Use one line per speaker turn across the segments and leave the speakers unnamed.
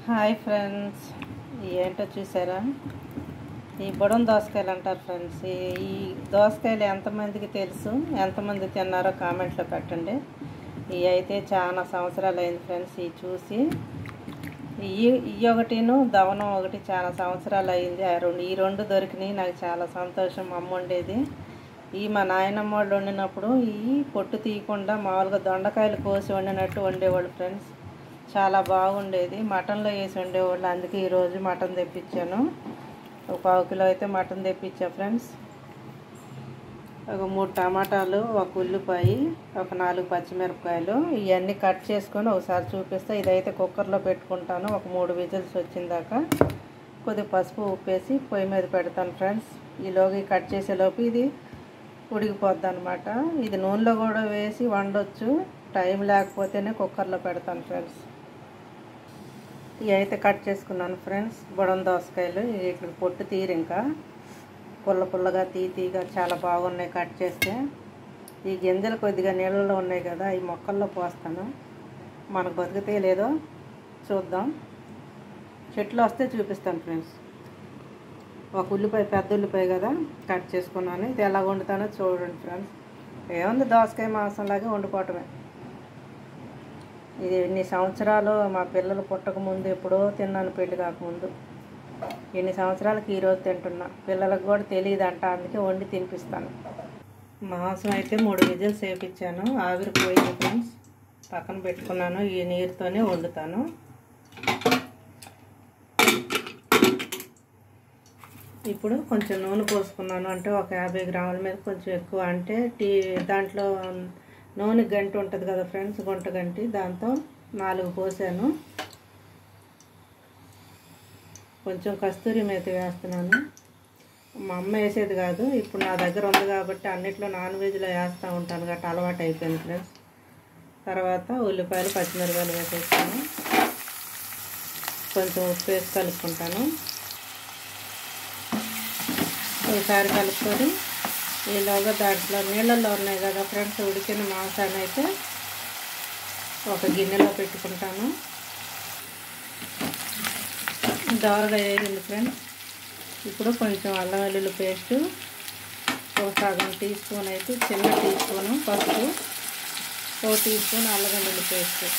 Hi friends, ఏంటో చూసారా? ఈ బుడం దోసకాయలు అంటారు ఫ్రెండ్స్. ఈ దోసకాయలు ఎంతమందికి తెలుసు, ఎంతమంది తిన్నారో కామెంట్లో పెట్టండి. ఇవి అయితే చాలా సంవత్సరాలు అయింది ఫ్రెండ్స్ ఇవి చూసి. ఇవి ఒకటిను దవనం ఒకటి చాలా సంవత్సరాలు అయింది. ఈ రెండు దొరికినాయి. నాకు చాలా సంతోషం. అమ్మ ఉండేది ఈ మా నాయనమ్మ వాళ్ళు వండినప్పుడు ఈ పొట్టు తీయకుండా మామూలుగా దొండకాయలు కోసి వండినట్టు వండేవాళ్ళు ఫ్రెండ్స్. చాలా బాగుండేది. మటన్లో వేసి ఉండేవాళ్ళు. అందుకే ఈరోజు మటన్ తెప్పించాను. ఒక 1 కిలో అయితే మటన్ తెప్పించా ఫ్రెండ్స్. ఒక 3 టమాటాలు, ఒక ఉల్లిపాయ, ఒక 4 పచ్చిమిరపకాయలు ఇవన్నీ కట్ చేసుకొని ఒకసారి చూపిస్తా. ఇదైతే కుక్కర్లో పెట్టుకుంటాను. ఒక 3 విజిల్స్ వచ్చిందాకా కొద్దిగా పసుపు ఉప్పేసి పొయ్యి మీద పెడతాను ఫ్రెండ్స్. ఈలోగా కట్ చేసేలోపు ఇది ఉడికిపోద్ది అనమాట. ఇది నూనెలో కూడా వేసి వండొచ్చు. టైం లేకపోతేనే కుక్కర్లో పెడతాను ఫ్రెండ్స్. ఇవి అయితే కట్ చేసుకున్నాను ఫ్రెండ్స్. బుడం దోసకాయలు ఇక్కడ పొట్టు తీరు, ఇంకా పుల్ల పుల్లగా తీగా చాలా బాగున్నాయి కట్ చేస్తే. ఈ గింజలు కొద్దిగా నీళ్ళలో ఉన్నాయి కదా, ఈ మొక్కల్లో పోస్తాను. మనకు బతికితే లేదో చూద్దాం. చెట్లు వస్తే చూపిస్తాను ఫ్రెండ్స్. ఒక ఉల్లిపాయ, పెద్ద ఉల్లిపాయ కదా కట్ చేసుకున్నాను. ఇది ఎలా వండుతానో చూడండి ఫ్రెండ్స్. ఏముంది, దోసకాయ మాంసంలాగే వండుకోవటమే. ఇది ఎన్ని సంవత్సరాలు మా పిల్లలు పుట్టకముందు ఎప్పుడో తిన్నాను, పెళ్లి కాకముందు. ఎన్ని సంవత్సరాలకి ఈరోజు తింటున్నా. పిల్లలకు కూడా తెలియదు అంట, అందుకే వండి తినిపిస్తాను. మాంసం అయితే 3 విజిల్స్ వేయించాను. ఆవిరి పోయింది ఫ్రెండ్స్. పక్కన పెట్టుకున్నాను. ఈ నీరుతోనే వండుతాను. ఇప్పుడు కొంచెం నూనె పోసుకున్నాను. అంటే ఒక 50 గ్రాముల మీద కొంచెం ఎక్కువ. అంటే దాంట్లో నూనె గంట ఉంటుంది కదా ఫ్రెండ్స్, గుంట గంటి, దాంతో 4 పోసాను. కొంచెం కస్తూరి మేతి వేస్తున్నాను. మా అమ్మ వేసేది కాదు, ఇప్పుడు నా దగ్గర ఉంది కాబట్టి అన్నిట్లో నాన్ వెజ్లో వేస్తూ ఉంటాను కాబట్టి అలవాటు అయిపోయింది ఫ్రెండ్స్. తర్వాత ఉల్లిపాయలు, పచ్చిమిరపకాయలు వేసేస్తాను. కొంచెం ఉప్పు వేసి కలుపుకుంటాను. ఒకసారి కలుపుకొని ఈలోగా దాంట్లో నీళ్ళల్లో ఉన్నాయి కదా ఫ్రెండ్స్, ఉడికిన మాంసాన్ని అయితే ఒక గిన్నెలో పెట్టుకుంటాను. దోరగా వేగింది ఫ్రెండ్స్. ఇప్పుడు కొంచెం అల్లం వెల్లుల్లి పేస్టు, ఒక సగం టీ స్పూన్ అయితే, చిన్న టీ స్పూను పసుపు, 1 టీ స్పూన్ అల్లం వెల్లుల్లి పేస్టు,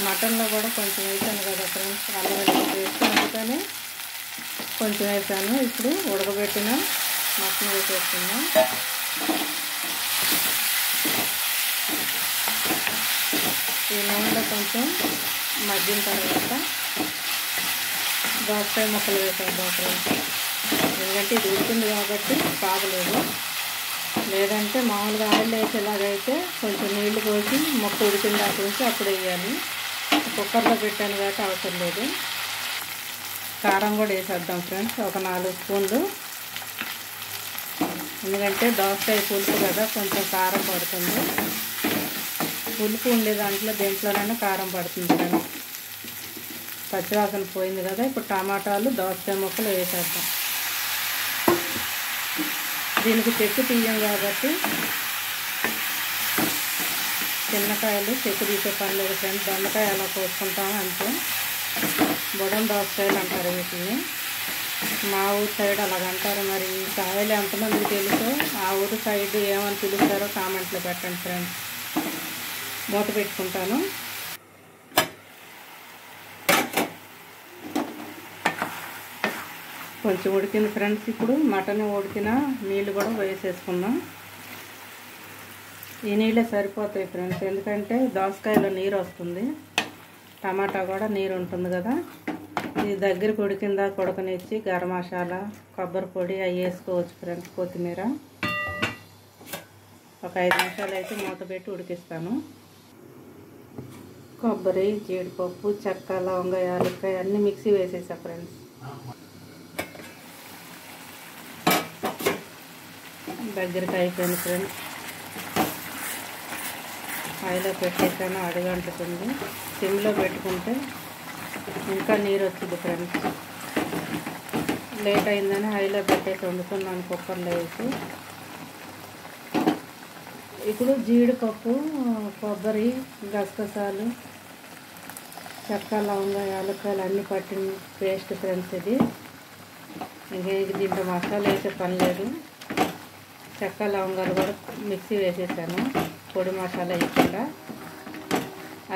మటన్లో కూడా కొంచెం వేసాను కదా ఫ్రెండ్స్ అల్లం వెల్లుల్లి పేస్ట్, అందుకని కొంచెం వేసాను. ఇప్పుడు ఉడకబెట్టిన మటన్ వేసేస్తున్నాం. ఈ నూనెలో కొంచెం మగ్గిన తర్వాత దోసకాయ ముక్కలు వేసేద్దాం ఫ్రెండ్స్. ఎందుకంటే ఇది ఉడికింది కాబట్టి కాగలేదు. లేదంటే మామూలుగా ఆయిల్ వేసేలాగైతే కొంచెం నీళ్లు పోసి మొక్క ఉడికిన దాకా నుంచి అప్పుడు వేయాలి. కుక్కర్లో పెట్టాను కాబట్టి అవసరం లేదు. కారం కూడా వేసేద్దాం ఫ్రెండ్స్, ఒక 4 స్పూన్లు. ఎందుకంటే దోసకాయ పులుపు కదా, కొంచెం కారం పడుతుంది. పులుపు ఉండే దేంట్లోనైనా కారం పడుతుంది ఫ్రెండ్స్. పచ్చివాసన పోయింది కదా. ఇప్పుడు టమాటాలు, దోసకాయ ముక్కలు వేసేద్దాం. దీనికి చెక్కు తీయం కాబట్టి చిన్నకాయలు చెక్కు తీసే పని లేదు ఫ్రెండ్స్. దొండకాయ అలా కోసుకుంటాము అంతే. బుడం దోసకాయలు అంటారు వీటిని. మా ఊరు సైడ్ అలాగంటారు. మరి ఈ కాయలు ఎంతమందికి తెలుసో, ఆ ఊరు సైడ్ ఏమని పిలుస్తారో కామెంట్లో పెట్టండి ఫ్రెండ్స్. మూత పెట్టుకుంటాను. కొంచెం ఉడికింది ఫ్రెండ్స్. ఇప్పుడు మటన్ ఉడికిన నీళ్ళు కూడా వేసేసుకుందాం. ఈ నీళ్ళే సరిపోతాయి ఫ్రెండ్స్, ఎందుకంటే దోసకాయలో నీరు వస్తుంది, టమాటా కూడా నీరు ఉంటుంది కదా. ఇది దగ్గరికి ఉడికిందా ఉడకనిచ్చి గరం మసాలా, కొబ్బరి పొడి అవి వేసుకోవచ్చు ఫ్రెండ్స్, కొత్తిమీర. ఒక 5 నిమిషాలు అయితే మూత పెట్టి ఉడికిస్తాను. కొబ్బరి, జీడిపప్పు, చెక్క, లవంగ, యాలక్కాయ అన్నీ మిక్సీ వేసేసా ఫ్రెండ్స్. దగ్గరికి అయిపోయింది ఫ్రెండ్స్. హైలో పెట్టేసాను, అడుగంటుతుంది. సిమ్లో పెట్టుకుంటే ఇంకా నీరు వచ్చింది ఫ్రెండ్స్. లేట్ అయిందని హైలో పెట్టేసి వండుకున్నాను కుక్కర్లో వేసి. ఇప్పుడు జీడిపప్పు, కొబ్బరి, గసగసాలు, చెక్క, లవంగ, యాలక్కాయలు అన్నీ పట్టిన పేస్ట్ ఫ్రెండ్స్ ఇది. ఇంకా దీంట్లో మసాలా వేసే పని లేదు. చెక్క, లవంగాలు కూడా మిక్సీ వేసేసాను, పొడి మసాలా వేయకుండా.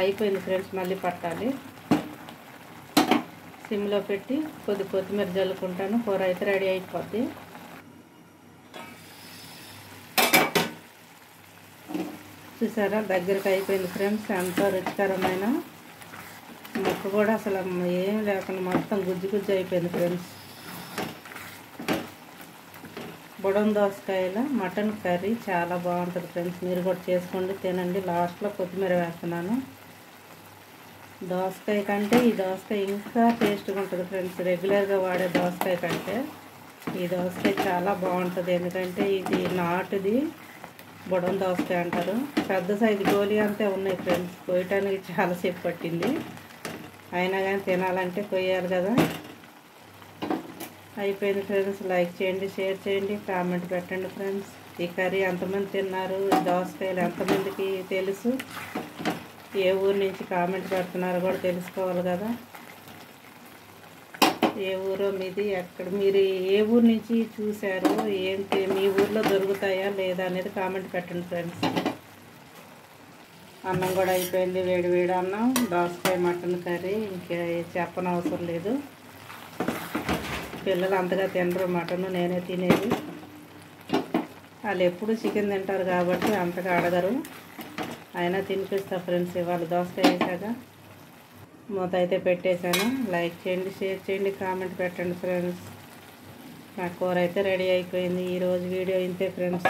అయిపోయింది ఫ్రెండ్స్, మళ్ళీ పట్టాలి. సిమ్లో పెట్టి కొత్తిమీర జల్లుకుంటాను. కూర అయితే రెడీ అయిపోద్ది. చూసారా, దగ్గరికి అయిపోయింది ఫ్రెండ్స్. ఎంతో రుచికరమైన ముక్క కూడా అసలు ఏం లేకుండా మొత్తం గుజ్జు గుజ్జు అయిపోయింది ఫ్రెండ్స్. బుడం దోసకాయల మటన్ కర్రీ చాలా బాగుంటుంది ఫ్రెండ్స్. మీరు కూడా చేసుకోండి, తినండి. లాస్ట్లో కొత్తిమీర వేస్తున్నాను. దోసకాయ కంటే ఈ దోసకాయ ఇంకా టేస్ట్గా ఉంటుంది ఫ్రెండ్స్. రెగ్యులర్గా వాడే దోసకాయ కంటే ఈ దోసకాయ చాలా బాగుంటుంది. ఎందుకంటే ఇది నాటుది బుడం దోసకాయ అంటారు. పెద్ద సైజు గోలి అంతే ఉన్నాయి ఫ్రెండ్స్. కోయటానికి చాలాసేపు పట్టింది, అయినా కానీ తినాలంటే కొయ్యాలి కదా. అయిపోయింది ఫ్రెండ్స్. లైక్ చేయండి, షేర్ చేయండి, కామెంట్ పెట్టండి ఫ్రెండ్స్. ఈ కర్రీ ఎంతమంది తిన్నారు, దోసకాయలు ఎంతమందికి తెలుసు, ఏ ఊరు నుంచి కామెంట్ పెడుతున్నారో కూడా తెలుసుకోవాలి కదా. ఏ ఊరో మీది, ఎక్కడ మీరు ఏ ఊరు నుంచి చూశారు, ఏంటి మీ ఊర్లో దొరుకుతాయా లేదా అనేది కామెంట్ పెట్టండి ఫ్రెండ్స్. అన్నం కూడా అయిపోయింది, వేడి వేడి అన్నం, దోసకాయ మటన్ కర్రీ. ఇంకా చెప్పనవసరం లేదు. పిల్లలు అంతగా తినరు మటన్, నేనే తినేది. వాళ్ళు ఎప్పుడు చికెన్ తింటారు కాబట్టి అంతగా అడగరు. అయినా తినిపిస్తా ఫ్రెండ్స్. ఇవాళ దోసకాయ వేసాక మూత అయితే పెట్టేశాను. లైక్ చేయండి, షేర్ చేయండి, కామెంట్ పెట్టండి ఫ్రెండ్స్. నా కూర అయితే రెడీ అయిపోయింది. ఈరోజు వీడియో ఇంతే ఫ్రెండ్స్.